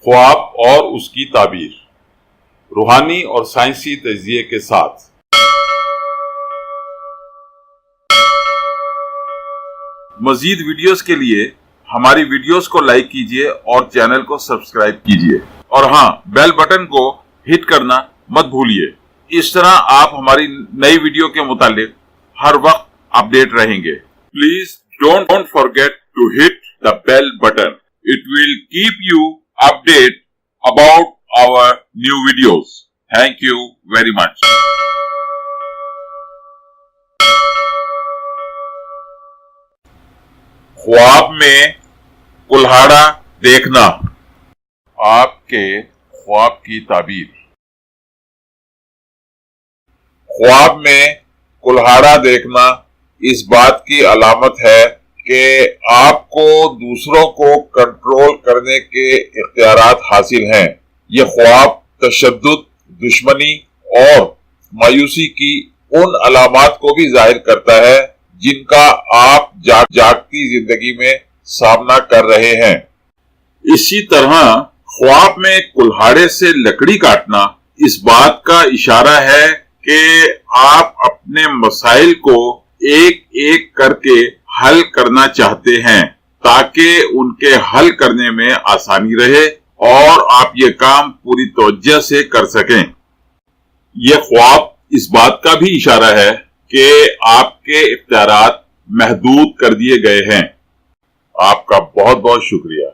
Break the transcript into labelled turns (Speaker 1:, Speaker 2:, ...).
Speaker 1: خواب اور اس کی تعبیر، روحانی اور سائنسی تجزیے کے ساتھ۔ مزید ویڈیوز کے لیے ہماری ویڈیوز کو لائک کیجیے اور چینل کو سبسکرائب کیجیے، اور ہاں، بیل بٹن کو ہٹ کرنا مت بھولیے۔ اس طرح آپ ہماری نئی ویڈیو کے متعلق ہر وقت اپڈیٹ رہیں گے۔ Please don't forget to hit the bell button. It will keep you updated about our new videos. Thank you very much. خواب میں کلہاڑا دیکھنا، آپ کے خواب کی تعبیر۔ خواب میں کلہاڑا دیکھنا اس بات کی علامت ہے کہ آپ کو دوسروں کو کنٹرول کرنے کے اختیارات حاصل ہیں۔ یہ خواب تشدد، دشمنی اور مایوسی کی ان علامات کو بھی ظاہر کرتا ہے جن کا آپ جاگتی زندگی میں سامنا کر رہے ہیں۔ اسی طرح خواب میں کلہاڑے سے لکڑی کاٹنا اس بات کا اشارہ ہے کہ آپ اپنے مسائل کو ایک ایک کر کے حل کرنا چاہتے ہیں تاکہ ان کے حل کرنے میں آسانی رہے اور آپ یہ کام پوری توجہ سے کر سکیں۔ یہ خواب اس بات کا بھی اشارہ ہے کہ آپ کے اختیارات محدود کر دیے گئے ہیں۔ آپ کا بہت بہت شکریہ۔